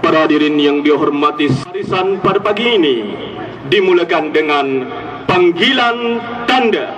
Para hadirin yang dihormati, barisan pada pagi ini dimulakan dengan panggilan tanda.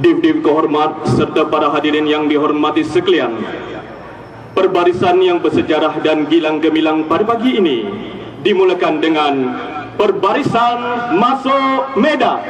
Div-div kehormat serta para hadirin yang dihormati sekalian, perbarisan yang bersejarah dan gilang gemilang pada pagi ini dimulakan dengan perbarisan masuk medan.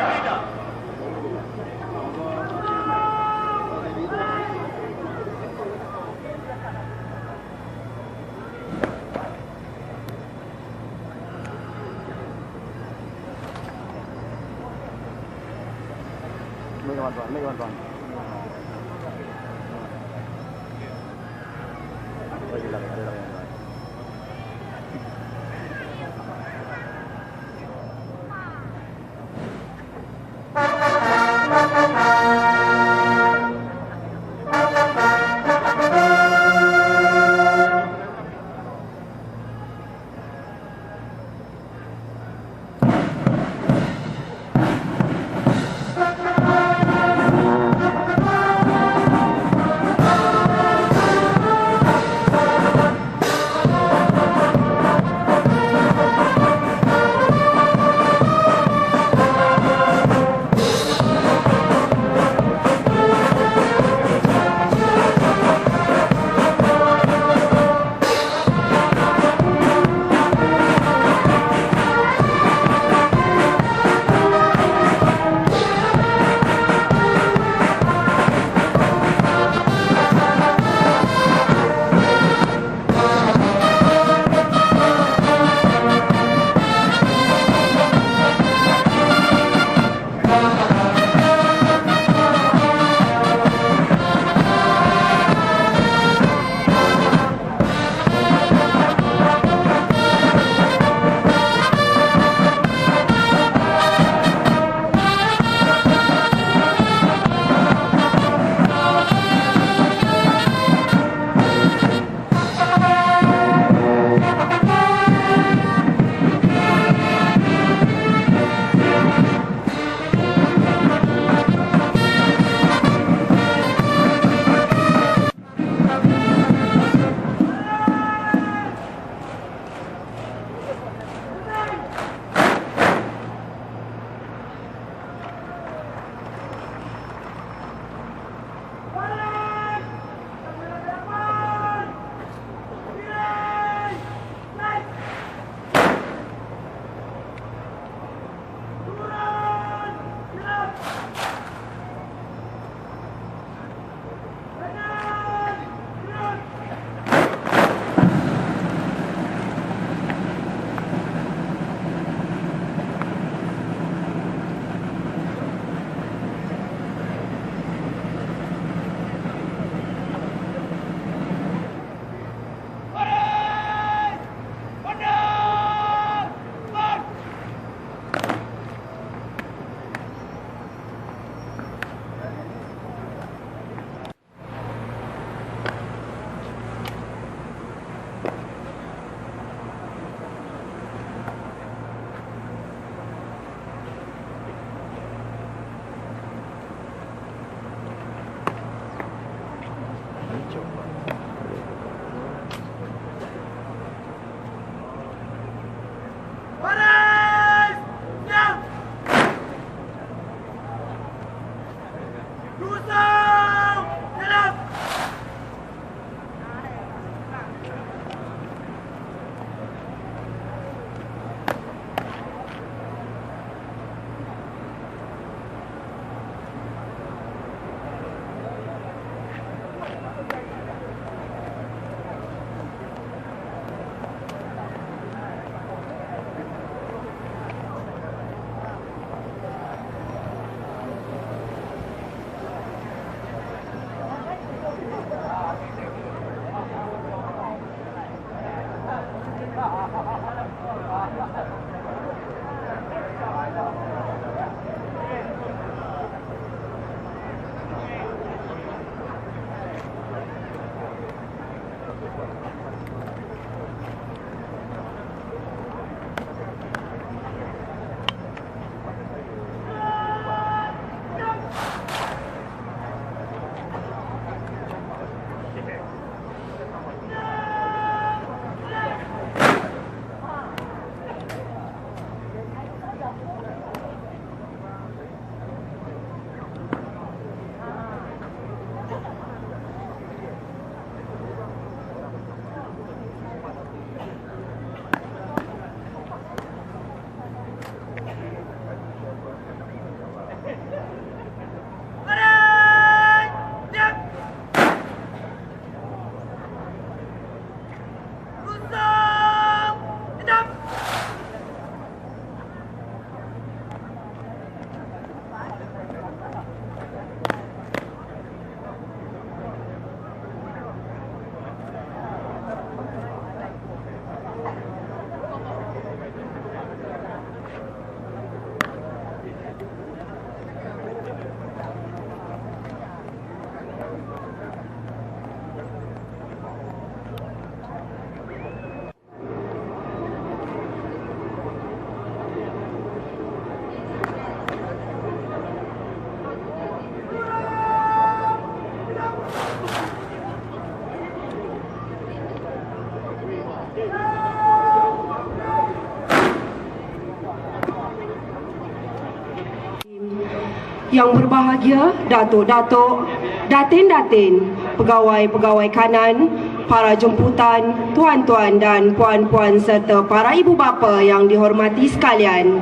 Yang berbahagia, datuk-datuk, datin-datin, pegawai-pegawai kanan, para jemputan, tuan-tuan dan puan-puan serta para ibu bapa yang dihormati sekalian.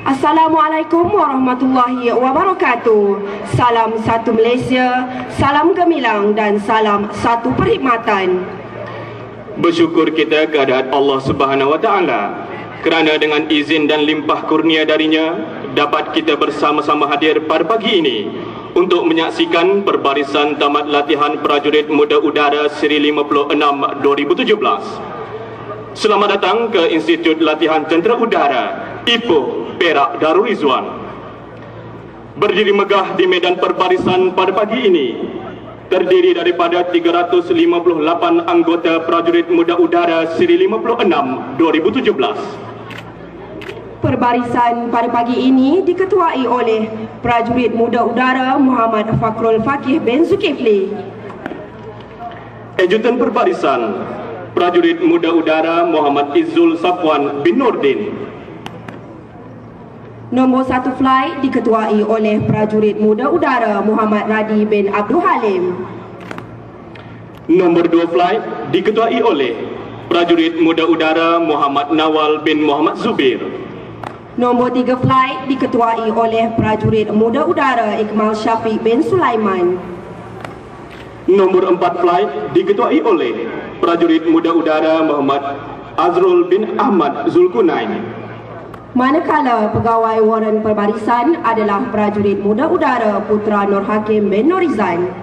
Assalamualaikum warahmatullahi wabarakatuh. Salam satu Malaysia, salam gemilang dan salam satu perkhidmatan. Bersyukur kita kehadirat Allah Subhanahu Wa Taala kerana dengan izin dan limpah kurnia darinya dapat kita bersama-sama hadir pada pagi ini untuk menyaksikan perbarisan tamat latihan prajurit muda udara seri 56 2017. Selamat datang ke Institut Latihan Tentera Udara Ipoh, Perak Darul Rizwan. Berdiri megah di medan perbarisan pada pagi ini terdiri daripada 358 anggota prajurit muda udara seri 56 2017. Perbarisan pada pagi ini diketuai oleh prajurit muda udara Muhammad Fakrul Fakih bin Zulkifli. Ajutan perbarisan prajurit muda udara Muhammad Izzul Safwan bin Nordin. Nombor 1 flight diketuai oleh prajurit muda udara Muhammad Radi bin Abdul Halim. Nombor 2 flight diketuai oleh prajurit muda udara Muhammad Nawal bin Muhammad Zubir. Nombor 3 flight diketuai oleh prajurit muda udara Iqmal Syafiq bin Sulaiman. Nombor 4 flight diketuai oleh prajurit muda udara Muhammad Azrul bin Ahmad Zulkunain. Manakala pegawai waran perbarisan adalah prajurit muda udara Putra Nur Hakim bin Norizan.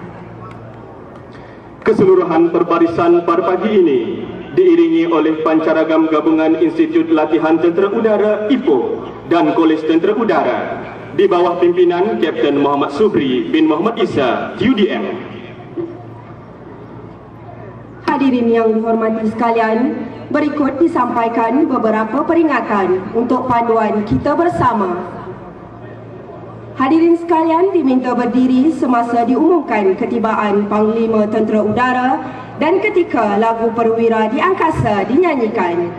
Keseluruhan perbarisan pada pagi ini diiringi oleh pancaragam gabungan Institut Latihan Tentera Udara Ipoh dan Kolej Tentera Udara di bawah pimpinan Kapten Muhammad Subri bin Muhammad Isa, QDM. Hadirin yang dihormati sekalian, berikut disampaikan beberapa peringatan untuk panduan kita bersama. Hadirin sekalian diminta berdiri semasa diumumkan ketibaan Panglima Tentera Udara dan ketika lagu perwira di angkasa dinyanyikan.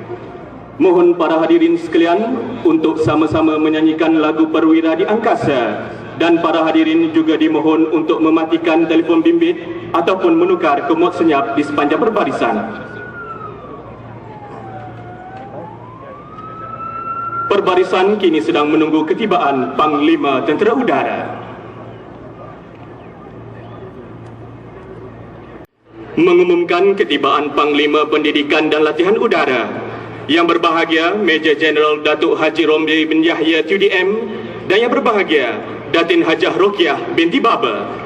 Mohon para hadirin sekalian untuk sama-sama menyanyikan lagu perwira di angkasa dan para hadirin juga dimohon untuk mematikan telefon bimbit ataupun menukar kemot senyap di sepanjang perbarisan. Perbarisan kini sedang menunggu ketibaan Panglima Tentera Udara. Mengumumkan ketibaan Panglima Pendidikan dan Latihan Udara. Yang berbahagia Major Jeneral Datuk Haji Romli bin Yahya QDM dan yang berbahagia Datin Hajah Rokiah binti Baba.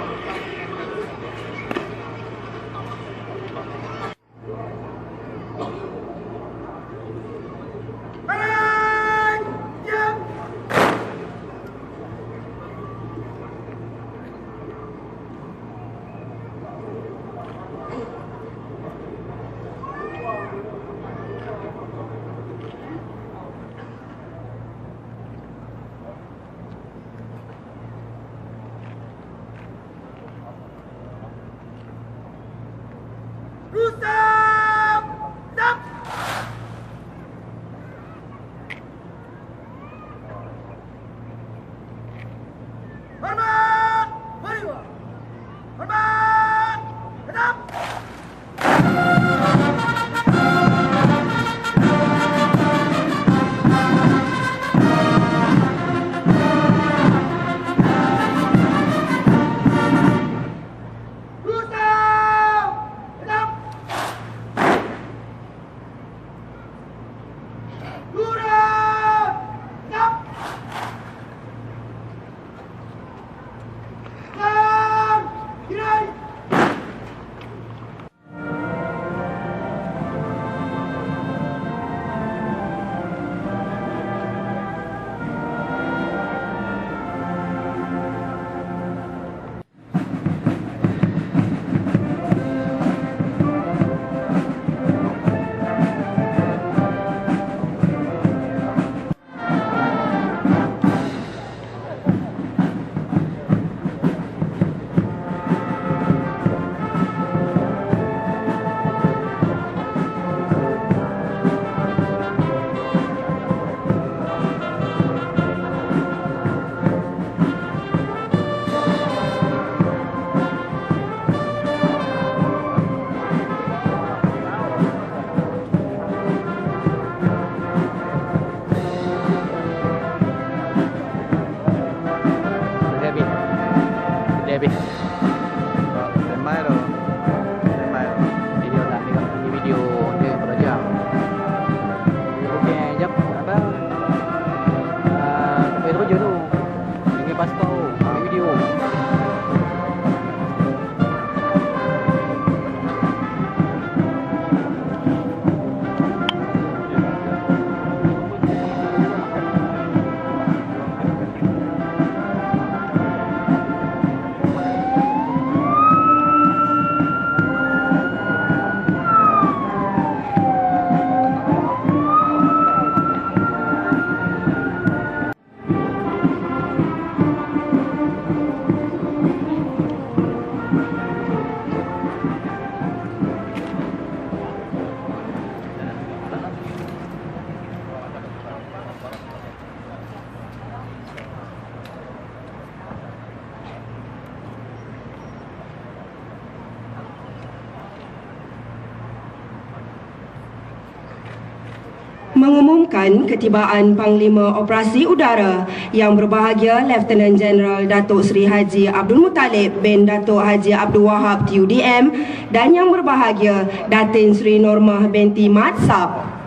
mengumumkan ketibaan Panglima Operasi Udara yang berbahagia Lieutenant General Datuk Seri Haji Abdul Muttalib bin Datuk Haji Abdul Wahab TUDM dan yang berbahagia Datin Seri Normah binti Mat Sab.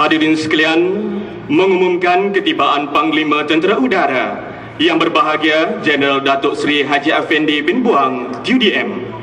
Hadirin sekalian, mengumumkan ketibaan Panglima Tentera Udara yang berbahagia Jeneral Datuk Seri Haji Effendi bin Buang, TUDM.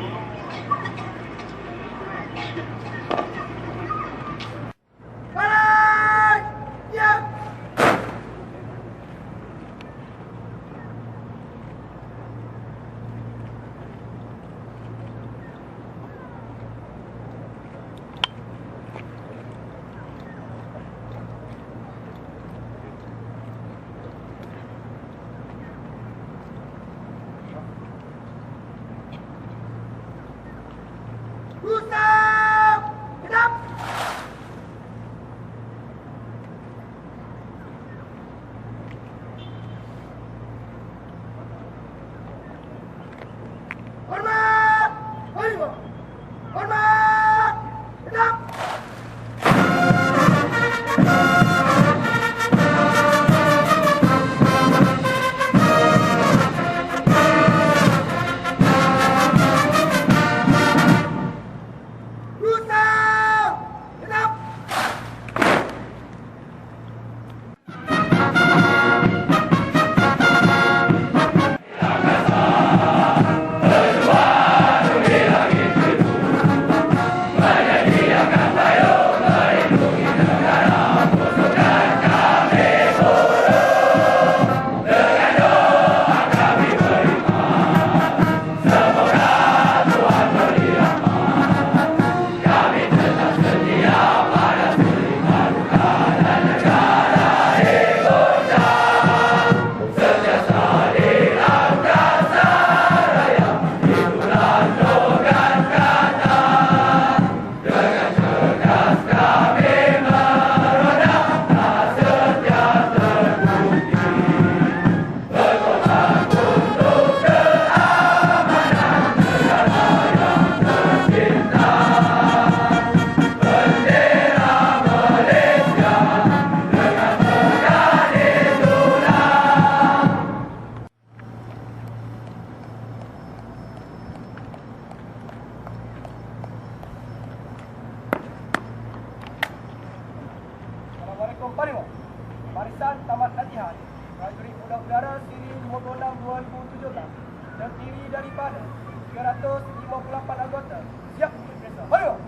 358 anggota. Siap untuk desa. Ayo.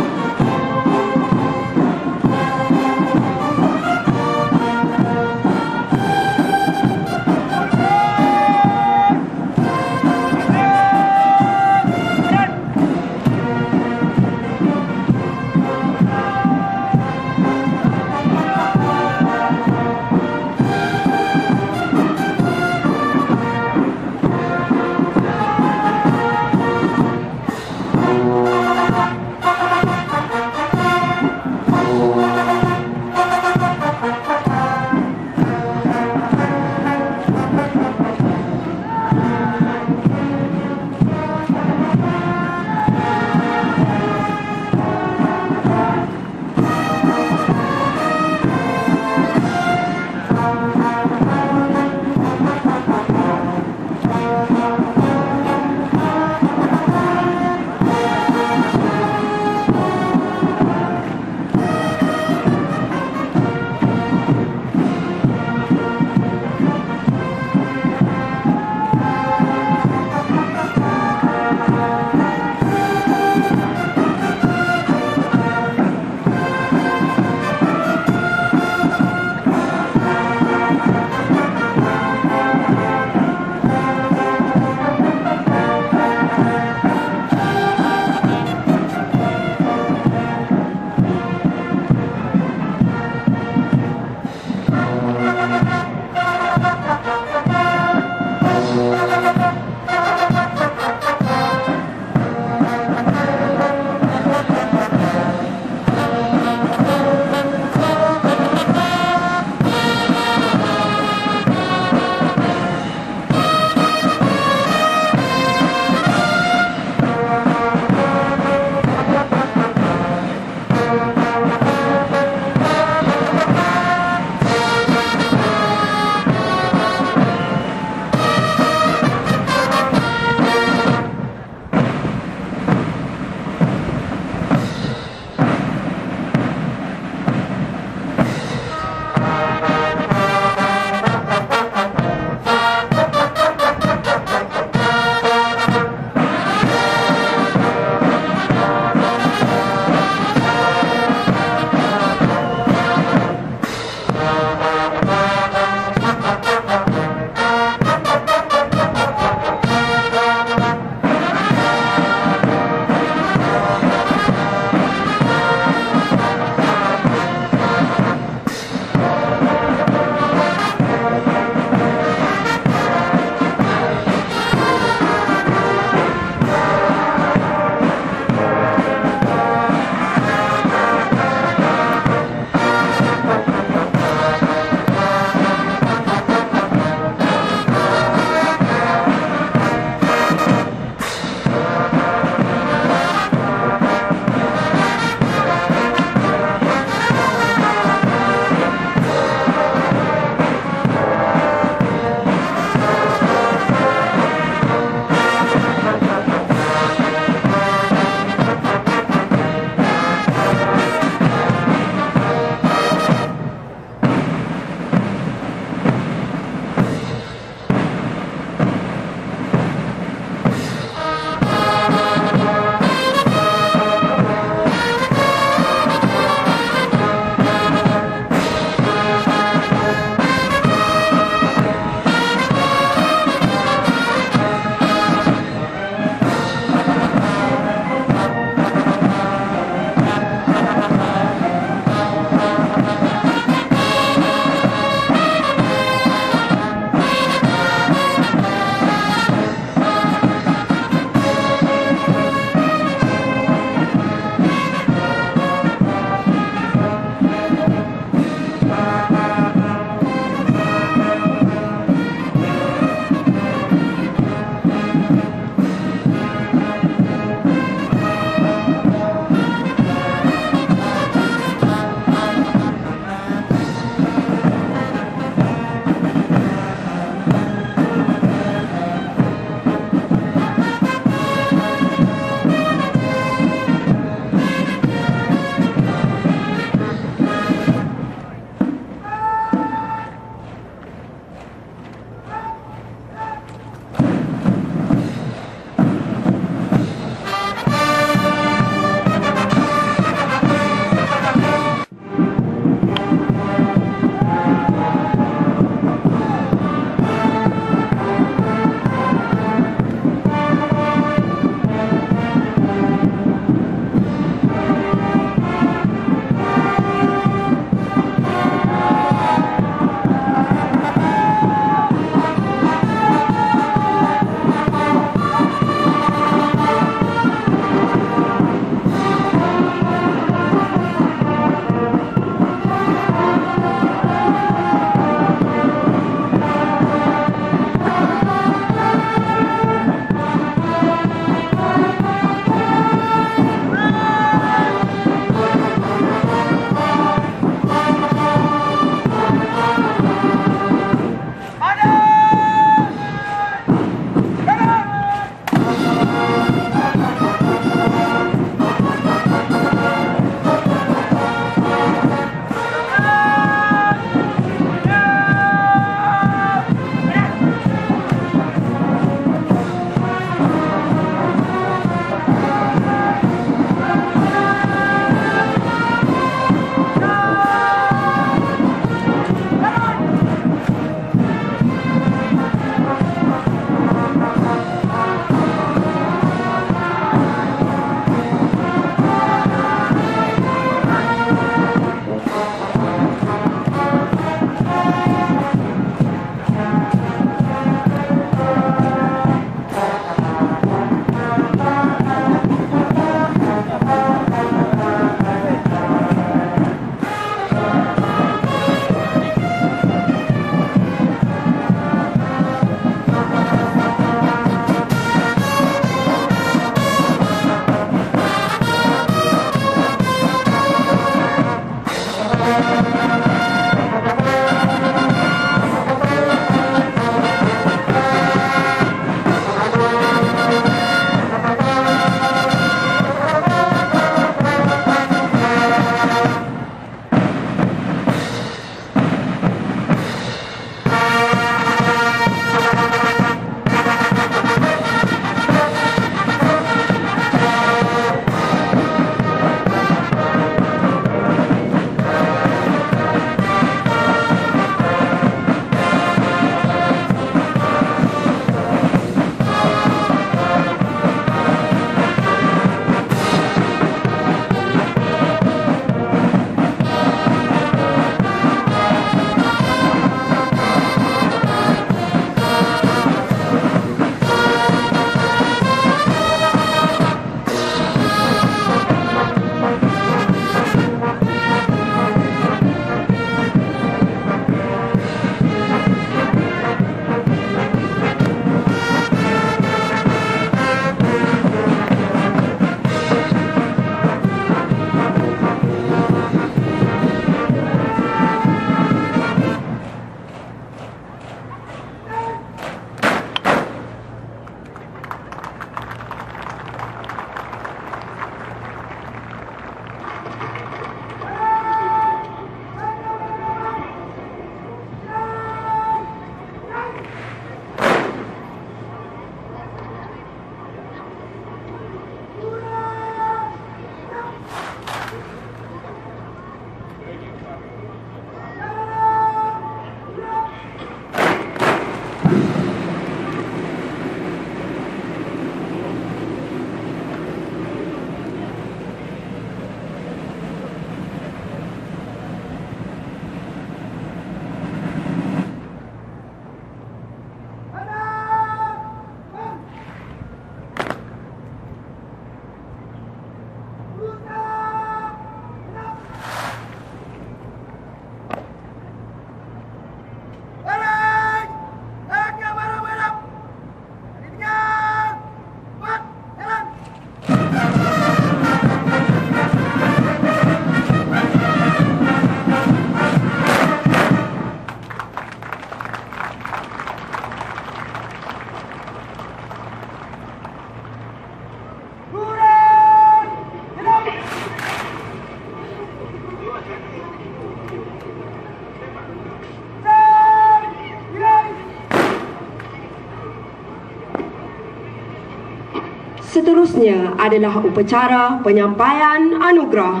seterusnya adalah upacara penyampaian anugerah.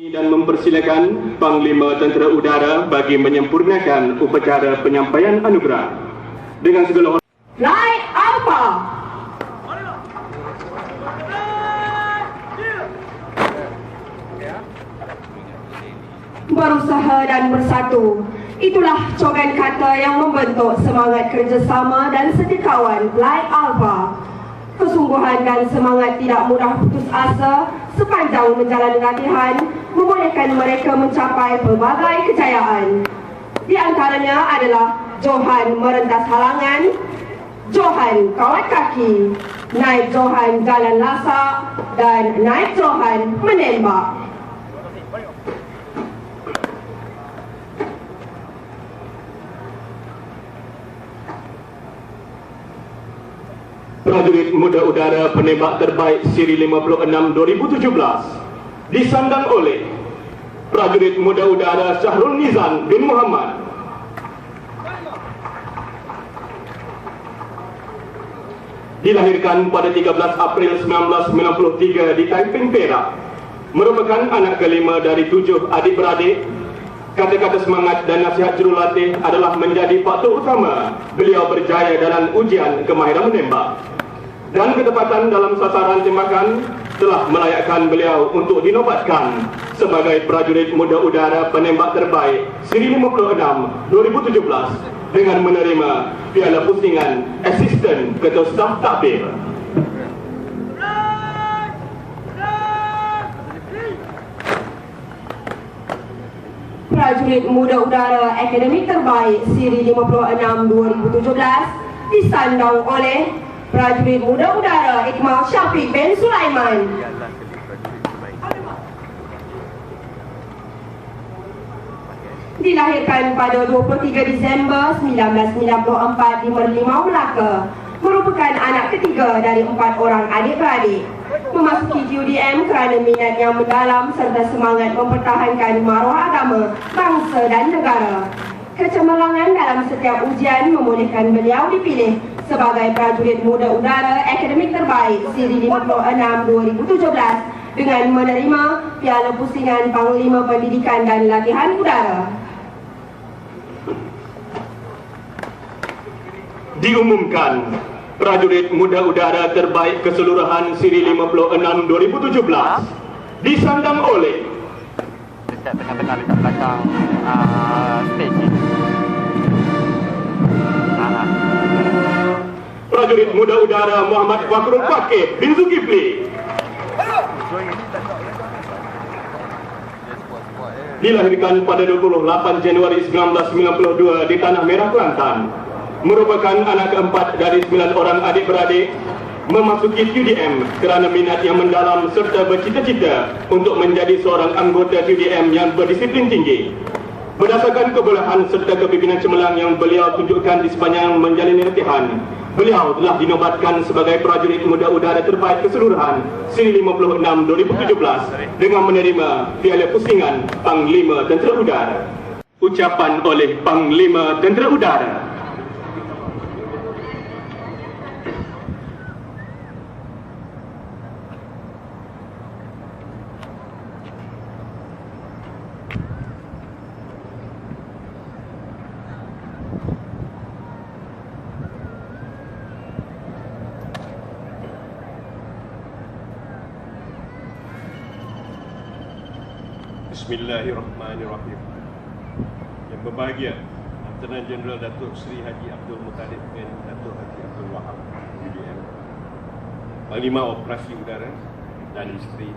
Dan mempersilakan Panglima Tentera Udara bagi menyempurnakan upacara penyampaian anugerah. Dengan segala hormat. Flight Alpha. Berusaha dan bersatu. Itulah cogan kata yang membentuk semangat kerjasama dan setikawan Flight Alpha. Kesungguhan dan semangat tidak mudah putus asa sepanjang menjalani latihan membolehkan mereka mencapai pelbagai kejayaan. Di antaranya adalah Johan merentas halangan, Johan kawat kaki, naik Johan jalan lasak, dan naik Johan menembak. Prajurit Muda Udara Penembak Terbaik Siri 56 2017 disandang oleh Prajurit Muda Udara Syahrul Nizam bin Muhammad. Dilahirkan pada 13 April 1993 di Taiping, Perak. Merupakan anak kelima dari 7 adik-beradik. Kata-kata semangat dan nasihat jurulatih adalah menjadi faktor utama beliau berjaya dalam ujian kemahiran menembak. Dan ketepatan dalam sasaran tembakan telah melayakkan beliau untuk dinobatkan sebagai Prajurit Muda Udara Penembak Terbaik Siri 56 2017 dengan menerima piala pusingan Asisten Ketua Staf Takbir. Prajurit Muda Udara Akademik Terbaik Siri 56 2017 disandang oleh Prajurit Muda Udara Ikmal Syafiq bin Sulaiman. Dilahirkan pada 23 Disember 1994 di Merlimau, Melaka. Merupakan anak ketiga dari 4 orang adik-beradik. Memasuki QDM kerana minat yang mendalam serta semangat mempertahankan maruah agama, bangsa dan negara. Kecemerlangan dalam setiap ujian membolehkan beliau dipilih sebagai Prajurit Muda Udara Akademik Terbaik Siri 56 2017 dengan menerima piala pusingan Panglima Pendidikan dan Latihan Udara. Diumumkan Prajurit Muda Udara Terbaik Keseluruhan Siri 56 2017 disandang oleh dekat tengah-tengah dekat belakang stage ni. Prajurit Muda Udara Muhammad Fakrul Fakih bin Zulkifli. Dilahirkan pada 28 Januari 1992 di Tanah Merah, Kelantan. Merupakan anak keempat dari 9 orang adik-beradik. Memasuki QDM kerana minat yang mendalam serta bercita-cita untuk menjadi seorang anggota QDM yang berdisiplin tinggi. Berdasarkan kebolehan serta kepimpinan cemerlang yang beliau tunjukkan di sepanjang menjalani latihan, beliau telah dinobatkan sebagai Prajurit Muda Udara Terbaik Keseluruhan Siri 56 2017 dengan menerima piala pusingan Panglima Tentera Udara. Ucapan oleh Panglima Tentera Udara. Bismillahirrahmanirrahim. Yang berbahagia Lieutenant Jeneral Datuk Seri Haji Abdul Muttalib bin Datuk Haji Abdul Wahab UDM, Panglima Operasi Udara dan isteri.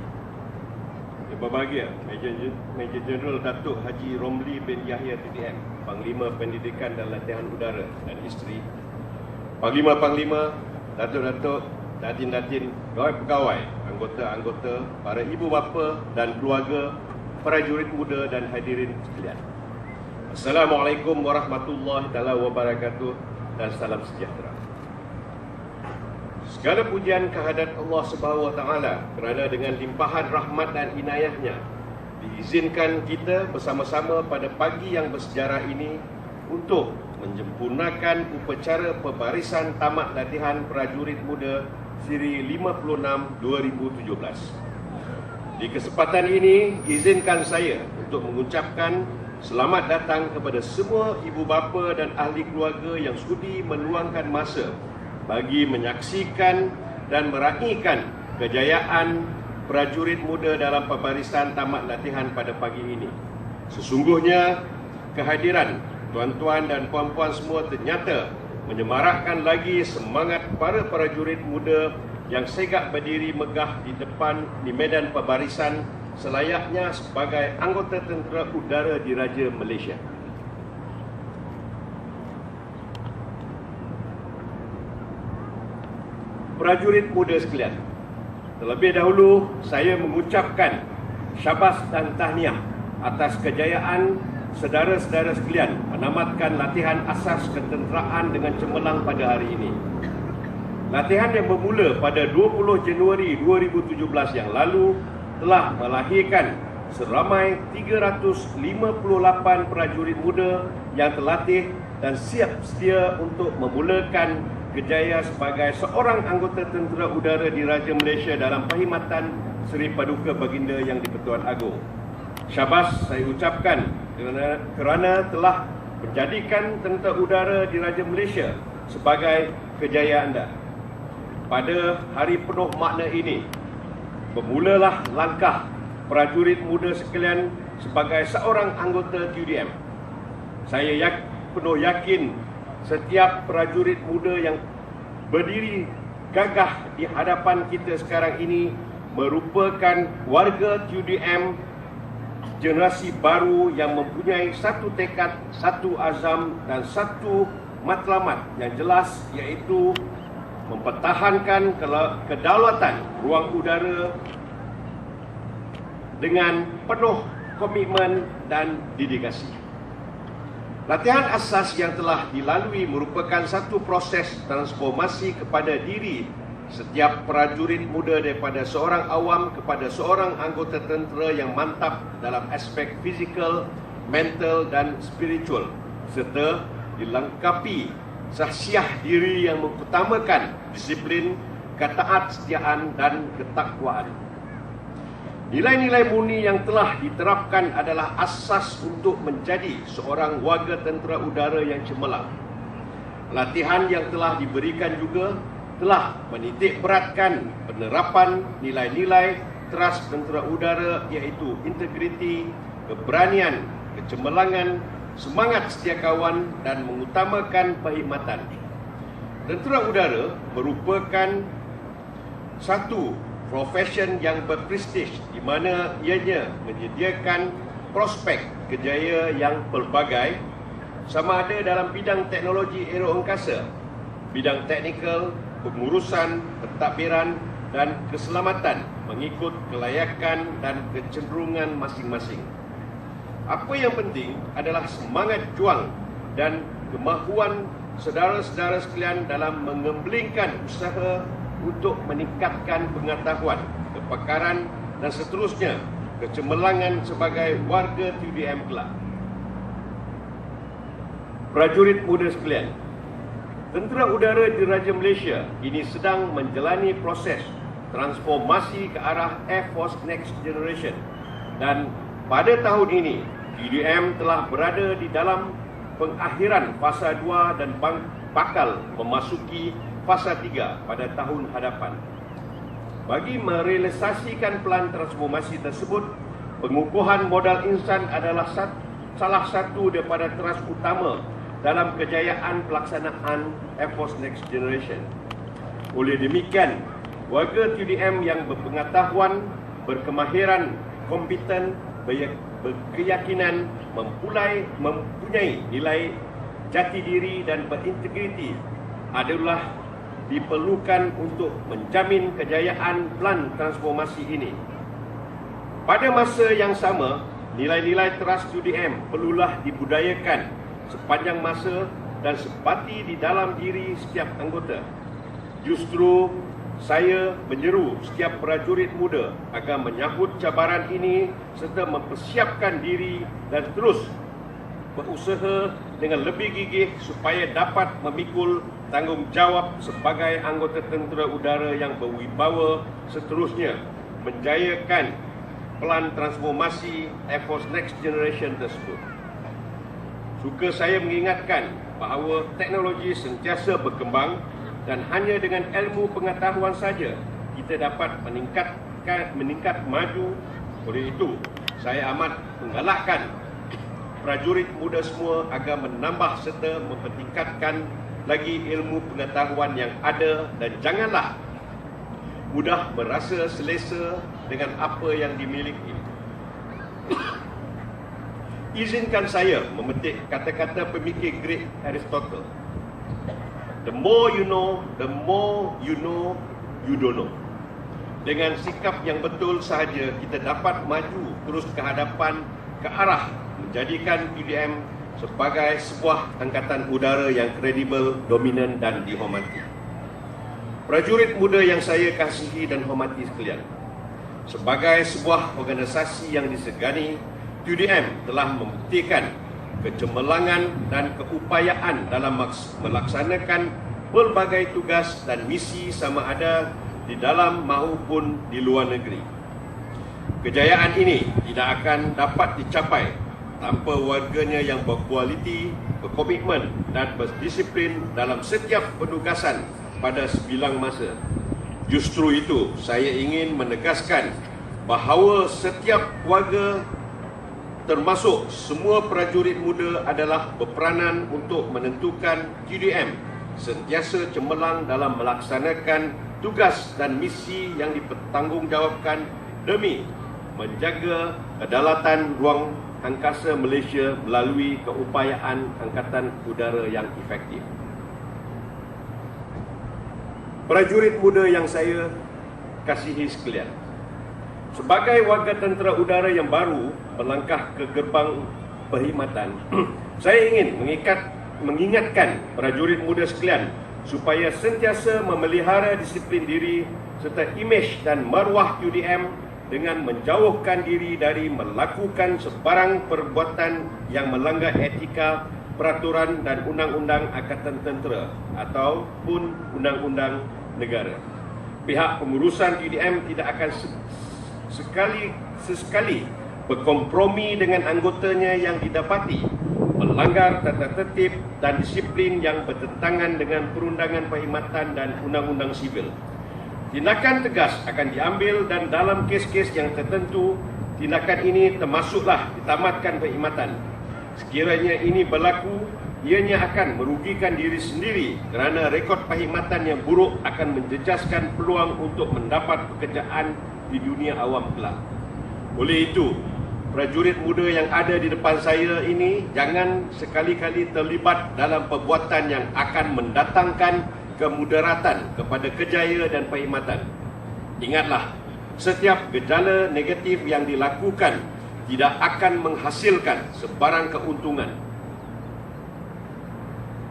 Yang berbahagia Major Jeneral Datuk Haji Romli bin Yahya TDM, Panglima Pendidikan dan Latihan Udara dan isteri. Panglima-panglima, datuk-datuk, datin-datin, pegawai-pegawai, anggota-anggota, para ibu bapa dan keluarga, prajurit muda dan hadirin sekalian. Assalamualaikum warahmatullahi wabarakatuh dan salam sejahtera. Segala pujian kehadirat Allah Subhanahu wa taala kerana dengan limpahan rahmat dan inayahnya diizinkan kita bersama-sama pada pagi yang bersejarah ini untuk menyempurnakan upacara pembarisan tamat latihan prajurit muda siri 56 2017. Di kesempatan ini, izinkan saya untuk mengucapkan selamat datang kepada semua ibu bapa dan ahli keluarga yang sudi meluangkan masa bagi menyaksikan dan meraihkan kejayaan prajurit muda dalam pembarisan tamat latihan pada pagi ini. Sesungguhnya, kehadiran tuan-tuan dan puan-puan semua ternyata menyemarakkan lagi semangat para prajurit muda yang segak berdiri megah di depan di medan pembarisan selayaknya sebagai anggota tentera udara Diraja Malaysia. Prajurit muda sekalian, terlebih dahulu saya mengucapkan syabas dan tahniah atas kejayaan saudara-saudara sekalian menamatkan latihan asas ketenteraan dengan cemerlang pada hari ini. Latihan yang bermula pada 20 Januari 2017 yang lalu telah melahirkan seramai 358 prajurit muda yang terlatih dan siap sedia untuk memulakan kerjaya sebagai seorang anggota tentera udara Diraja Malaysia dalam perkhidmatan Seri Paduka Baginda Yang di-Pertuan Agong. Syabas saya ucapkan kerana telah menjadikan tentera udara Diraja Malaysia sebagai kejayaan anda. Pada hari penuh makna ini, bermulalah langkah prajurit muda sekalian sebagai seorang anggota TUDM. Saya penuh yakin setiap prajurit muda yang berdiri gagah di hadapan kita sekarang ini merupakan warga TUDM generasi baru yang mempunyai satu tekad, satu azam dan satu matlamat yang jelas, iaitu mempertahankan kedaulatan ruang udara dengan penuh komitmen dan dedikasi. Latihan asas yang telah dilalui merupakan satu proses transformasi kepada diri setiap prajurit muda daripada seorang awam kepada seorang anggota tentera yang mantap dalam aspek fizikal, mental dan spiritual, serta dilengkapi sahsiah diri yang mengutamakan disiplin, ketaat-setiaan dan ketakwaan. Nilai-nilai murni yang telah diterapkan adalah asas untuk menjadi seorang warga tentera udara yang cemerlang. Latihan yang telah diberikan juga telah menitik beratkan penerapan nilai-nilai teras tentera udara, iaitu integriti, keberanian, kecemerlangan, semangat setia kawan dan mengutamakan perkhidmatan. Tentera udara merupakan satu profession yang berprestij di mana ianya menyediakan prospek kerjaya yang pelbagai, sama ada dalam bidang teknologi aeroangkasa, bidang teknikal, pengurusan, pentadbiran dan keselamatan mengikut kelayakan dan kecenderungan masing-masing. Apa yang penting adalah semangat juang dan kemahuan saudara-saudara sekalian dalam mengembelingkan usaha untuk meningkatkan pengetahuan, kepakaran dan seterusnya kecemerlangan sebagai warga TUDM kelak. Prajurit muda sekalian, Tentera Udara Diraja Malaysia kini sedang menjalani proses transformasi ke arah Air Force Next Generation, dan pada tahun ini TUDM telah berada di dalam pengakhiran fasa 2 dan bakal memasuki fasa 3 pada tahun hadapan. Bagi merealisasikan pelan transformasi tersebut, pengukuhan modal insan adalah salah satu daripada teras utama dalam kejayaan pelaksanaan Air Force Next Generation. Oleh demikian, warga TUDM yang berpengetahuan, berkemahiran, kompeten, berkeyakinan, mempunyai nilai jati diri dan berintegriti adalah diperlukan untuk menjamin kejayaan pelan transformasi ini. Pada masa yang sama, nilai-nilai teras TUDM perlulah dibudayakan sepanjang masa dan sepati di dalam diri setiap anggota. Justru saya menyeru setiap prajurit muda agar menyahut cabaran ini serta mempersiapkan diri dan terus berusaha dengan lebih gigih supaya dapat memikul tanggungjawab sebagai anggota tentera udara yang berwibawa seterusnya menjayakan pelan transformasi Air Force Next Generation tersebut. Suka saya mengingatkan bahawa teknologi sentiasa berkembang dan hanya dengan ilmu pengetahuan saja kita dapat meningkat maju. Oleh itu, saya amat menggalakkan prajurit muda semua agar menambah serta mempertingkatkan lagi ilmu pengetahuan yang ada dan janganlah mudah merasa selesa dengan apa yang dimiliki. Izinkan saya memetik kata-kata pemikir Greek Aristotle. The more you know, you don't know. Dengan sikap yang betul sahaja kita dapat maju terus ke hadapan ke arah menjadikan PDM sebagai sebuah angkatan udara yang kredibel, dominan dan dihormati. Prajurit muda yang saya kasihi dan hormati sekalian, sebagai sebuah organisasi yang disegani, PDM telah membuktikan kecemerlangan dan keupayaan dalam melaksanakan pelbagai tugas dan misi sama ada di dalam maupun di luar negeri. Kejayaan ini tidak akan dapat dicapai tanpa warganya yang berkualiti, berkomitmen dan berdisiplin dalam setiap penugasan pada sebilang masa. Justru itu, saya ingin menegaskan bahawa setiap warga termasuk semua prajurit muda adalah berperanan untuk menentukan TDM sentiasa cemerlang dalam melaksanakan tugas dan misi yang dipertanggungjawabkan demi menjaga kedaulatan ruang angkasa Malaysia melalui keupayaan angkatan udara yang efektif. Prajurit muda yang saya kasihi sekalian, sebagai warga tentera udara yang baru melangkah ke gerbang perkhidmatan, saya ingin mengingatkan prajurit muda sekalian supaya sentiasa memelihara disiplin diri serta imej dan maruah UDM dengan menjauhkan diri dari melakukan sebarang perbuatan yang melanggar etika, peraturan dan undang-undang Angkatan Tentera ataupun undang-undang negara. Pihak pengurusan UDM tidak akan sesekali berkompromi dengan anggotanya yang didapati melanggar tata tertib dan disiplin yang bertentangan dengan perundangan perkhidmatan dan undang-undang sivil. Tindakan tegas akan diambil dan dalam kes-kes yang tertentu, tindakan ini termasuklah ditamatkan perkhidmatan. Sekiranya ini berlaku, ianya akan merugikan diri sendiri kerana rekod perkhidmatan yang buruk akan menjejaskan peluang untuk mendapat pekerjaan di dunia awam kelak. Oleh itu, prajurit muda yang ada di depan saya ini jangan sekali-kali terlibat dalam perbuatan yang akan mendatangkan kemudaratan kepada kerjaya dan perkhidmatan. Ingatlah, setiap gejala negatif yang dilakukan tidak akan menghasilkan sebarang keuntungan.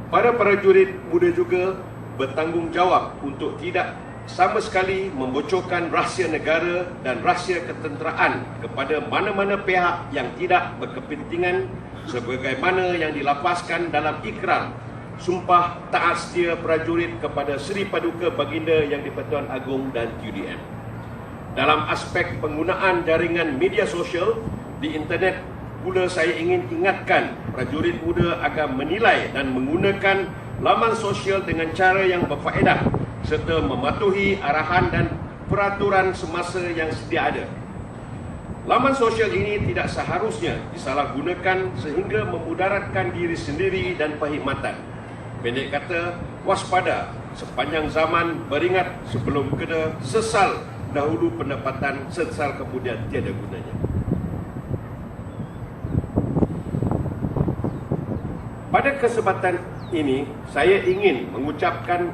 Para prajurit muda juga bertanggungjawab untuk tidak sama sekali membocorkan rahsia negara dan rahsia ketenteraan kepada mana-mana pihak yang tidak berkepentingan sebagaimana yang dilapaskan dalam ikrar Sumpah Taat Setia Prajurit kepada Seri Paduka Baginda Yang di-Pertuan Agong dan UDM. Dalam aspek penggunaan jaringan media sosial di internet pula, saya ingin ingatkan prajurit muda agar menilai dan menggunakan laman sosial dengan cara yang berfaedah serta mematuhi arahan dan peraturan semasa yang sedia ada. Laman sosial ini tidak seharusnya disalahgunakan sehingga memudaratkan diri sendiri dan perkhidmatan. Pendek kata, waspada sepanjang zaman, beringat sebelum kena, sesal dahulu pendapatan, sesal kemudian tiada gunanya. Pada kesempatan ini, saya ingin mengucapkan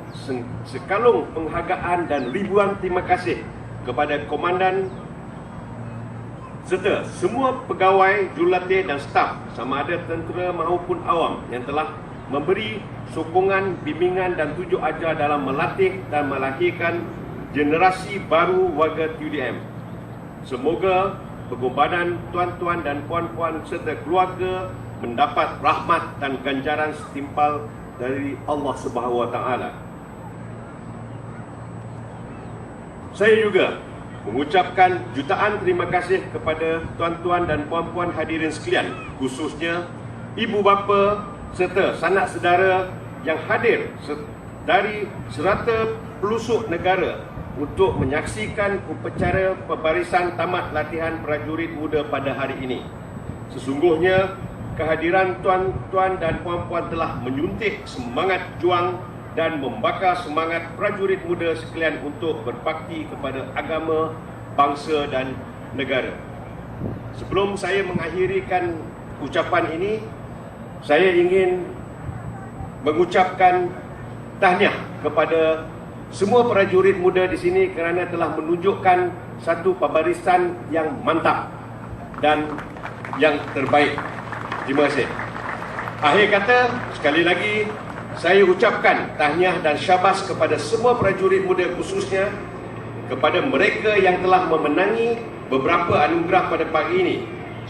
sekalung penghargaan dan ribuan terima kasih kepada komandan serta semua pegawai, jurulatih dan staf sama ada tentera maupun awam yang telah memberi sokongan, bimbingan dan tunjuk ajar dalam melatih dan melahirkan generasi baru warga TUDM. Semoga pergumbanan tuan-tuan dan puan-puan serta keluarga mendapat rahmat dan ganjaran setimpal dari Allah Subhanahu wa taala. Saya juga mengucapkan jutaan terima kasih kepada tuan-tuan dan puan-puan hadirin sekalian, khususnya ibu bapa serta sanak saudara yang hadir dari serata pelosok negara untuk menyaksikan upacara pembarisan tamat latihan prajurit muda pada hari ini. Sesungguhnya kehadiran tuan-tuan dan puan-puan telah menyuntik semangat juang dan membakar semangat prajurit muda sekalian untuk berbakti kepada agama, bangsa dan negara. Sebelum saya mengakhirikan ucapan ini, saya ingin mengucapkan tahniah kepada semua prajurit muda di sini kerana telah menunjukkan satu pembarisan yang mantap dan yang terbaik. Terima kasih. Akhir kata, sekali lagi saya ucapkan tahniah dan syabas kepada semua prajurit muda, khususnya kepada mereka yang telah memenangi beberapa anugerah pada pagi ini.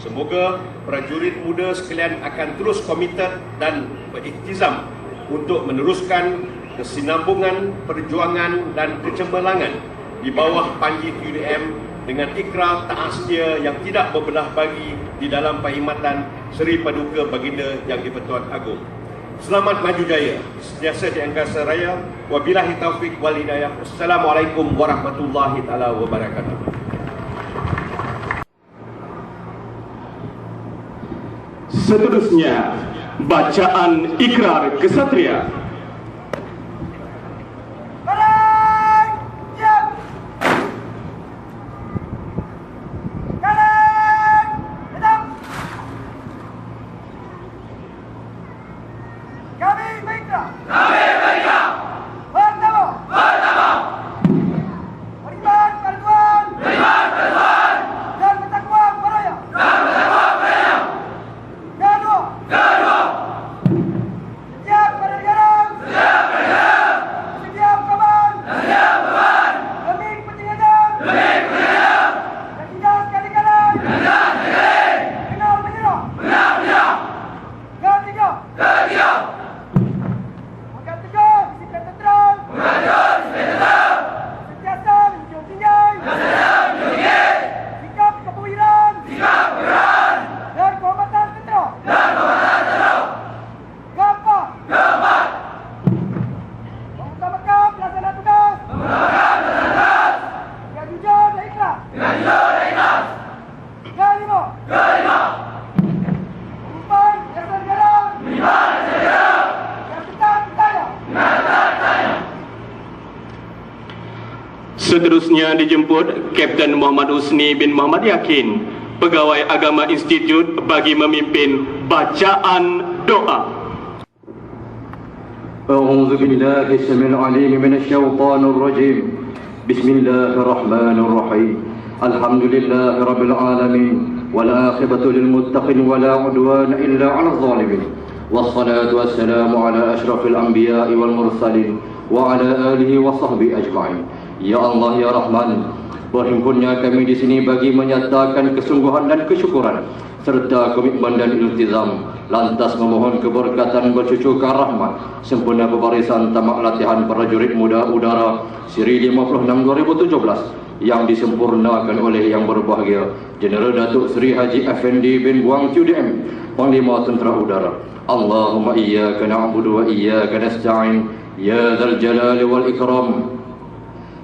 Semoga prajurit muda sekalian akan terus komited dan beriktizam untuk meneruskan kesinambungan perjuangan dan kecemerlangan di bawah panji UDM dengan ikrar taat setia yang tidak berbelah bagi di dalam perkhidmatan Seri Paduka Baginda Yang di-Pertuan Agong. Selamat maju jaya, sentiasa di angkasa raya. Wabillahi taufik wal hidayah. Assalamualaikum warahmatullahi taala wabarakatuh. Seterusnya, bacaan ikrar kesatria. Kalang siap. Kalang hitam. Kami berikrar. Pertama. Beriman pada Tuhan. Dan bertakwa kepadanya. Kedua. Setiap pada negara. Setiap kawan. Demi kepentingan. Dan tidak sekali-kali. Kenal menyerah. Ketiga. Akan tegar disiplin tenteram. Sentiasa menjunjung tinggi. Sikap kepemimpinan. Dan kehormatan tentera. Keempat. Mengutamakan pelaksanaan tugas. Dengan jujur dan ikhlas. Kelima. Umpan jasa negara. Yang tetap percaya. Seterusnya dijemput Kapten Muhammad Husni bin Muhammad Yakin, Pegawai Agama Institut, bagi memimpin bacaan doa. أعوذ بالله السميع العليم من الشيطان الرجيم بسم الله الرحمن الرحيم الحمد لله رب العالمين والعاقبة للمتقين ولا عدوان إلا على الظالمين والصلاة والسلام على أشرف الأنبياء والمرسلين وعلى آله وصحبه أجمعين. Ya Allah, Ya Rahman, berhimpunnya kami di sini bagi menyatakan kesungguhan dan kesyukuran serta komitmen dan iltizam, lantas memohon keberkatan bercucukan rahmat sempurna pembarisan tamat latihan prajurit muda udara Seri 56 2017 yang disempurnakan oleh Yang Berbahagia Jeneral Datuk Seri Haji Effendi bin Buang QDM, Panglima Tentera Udara. Allahumma iyyaka na'budu wa iyyaka nasta'in ya dzal jalali wal ikram.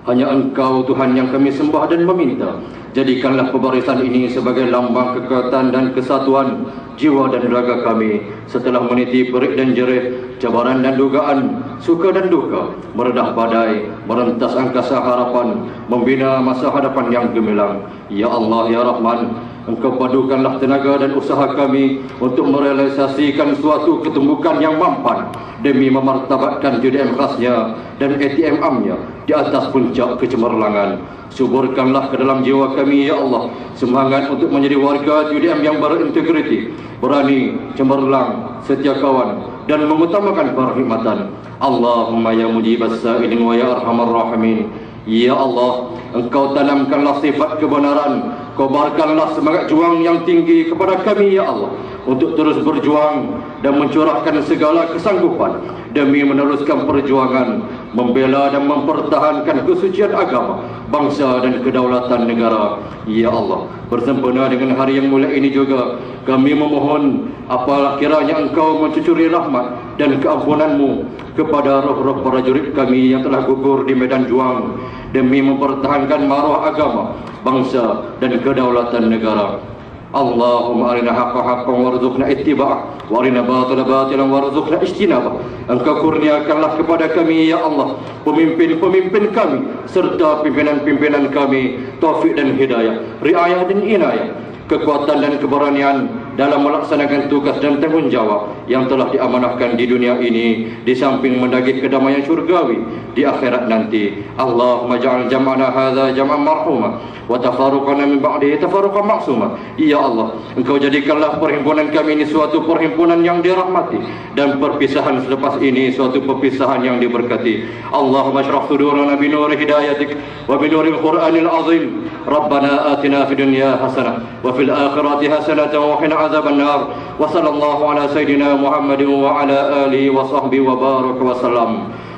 Hanya Engkau Tuhan yang kami sembah dan meminta, jadikanlah pembarisan ini sebagai lambang kekuatan dan kesatuan jiwa dan raga kami setelah meniti perik dan jerih, cabaran dan dugaan, suka dan duka, meredah badai, merentas angkasa harapan, membina masa hadapan yang gemilang. Ya Allah, Ya Rahman, Engkau padukanlah tenaga dan usaha kami untuk merealisasikan suatu ketumbukan yang mampan demi memartabatkan JDM khasnya dan ATM amnya di atas puncak kecemerlangan. Suburkanlah ke dalam jiwa kami, Ya Allah, semangat untuk menjadi warga JDM yang berintegriti, berani, cemerlang, setia kawan dan mengutamakan perkhidmatan. Allahumma ya mujibas sa'ilin wa ya arhamar rahimin. Ya Allah, Engkau tanamkanlah sifat kebenaran, kobarkanlah semangat juang yang tinggi kepada kami, Ya Allah, untuk terus berjuang dan mencurahkan segala kesanggupan demi meneruskan perjuangan membela dan mempertahankan kesucian agama, bangsa dan kedaulatan negara. Ya Allah, bersempena dengan hari yang mulia ini juga kami memohon apalah kiranya Engkau mencucuri rahmat dan keampunan-Mu kepada roh-roh prajurit kami yang telah gugur di medan juang demi mempertahankan maruah agama, bangsa dan kedaulatan negara. Allahumma arina haqqa haqqan warzuqna ittiba'ah wa arina batila batilan warzuqna ijtinabah. Engkau kurniakanlah kepada kami ya Allah pemimpin-pemimpin kami serta pimpinan-pimpinan kami taufik dan hidayah, riayah dan inayah, kekuatan dan keberanian dalam melaksanakan tugas dan tanggungjawab yang telah diamanahkan di dunia ini, di samping mendagih kedamaian syurgawi di akhirat nanti. Allahumma ja'al jam'ana hadza jam'an marhuma wa tafarruqana min ba'dihi tafarruqan ma'suma. Ya Allah, Engkau jadikanlah perhimpunan kami ini suatu perhimpunan yang dirahmati dan perpisahan selepas ini suatu perpisahan yang diberkati. Allahumma syrah sudurana bi nuri hidayatik wa bi nuril Qur'anil azim. Rabbana atina fid dunya hasanah wa fil akhirati hasanah wa qina adzaban nar. Wa sallallahu ala sayidina Muhammadin wa ala alihi wa sahbihi wa baraka wa sallam.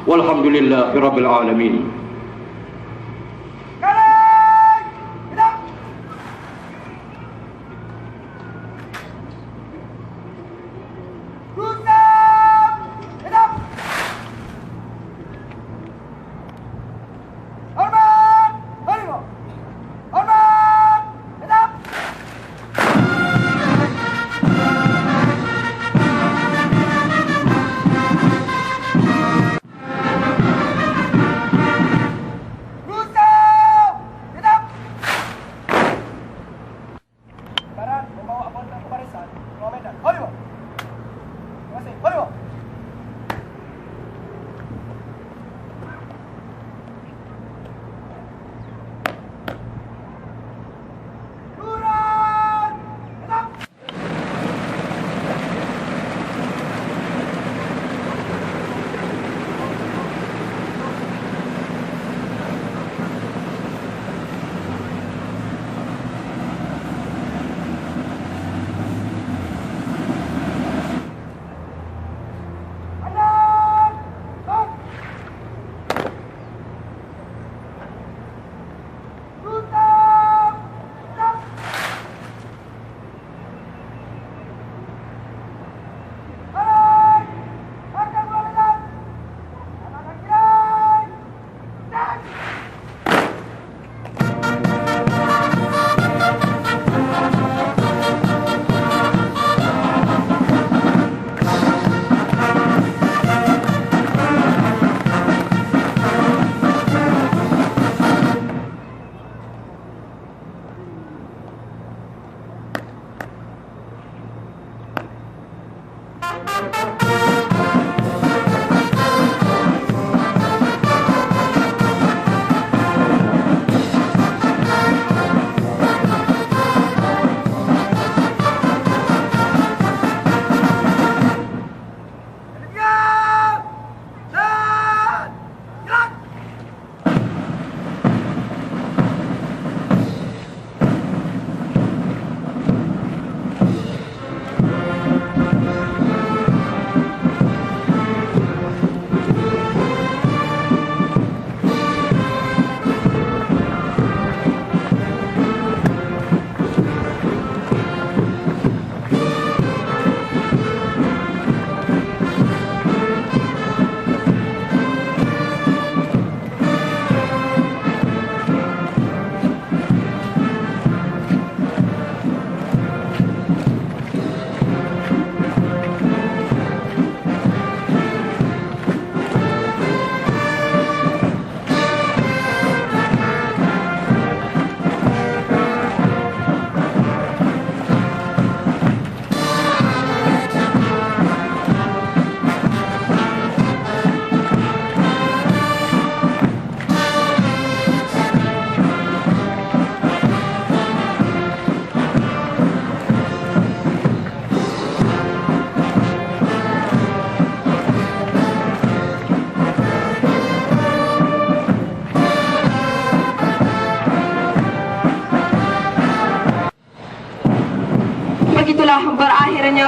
Walhamdulillahi rabbil alamin. Kanan! Hidup! Rusam! Hidup! Hormat! Harimau! Hormat! Hidup!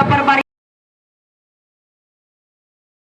Perbaris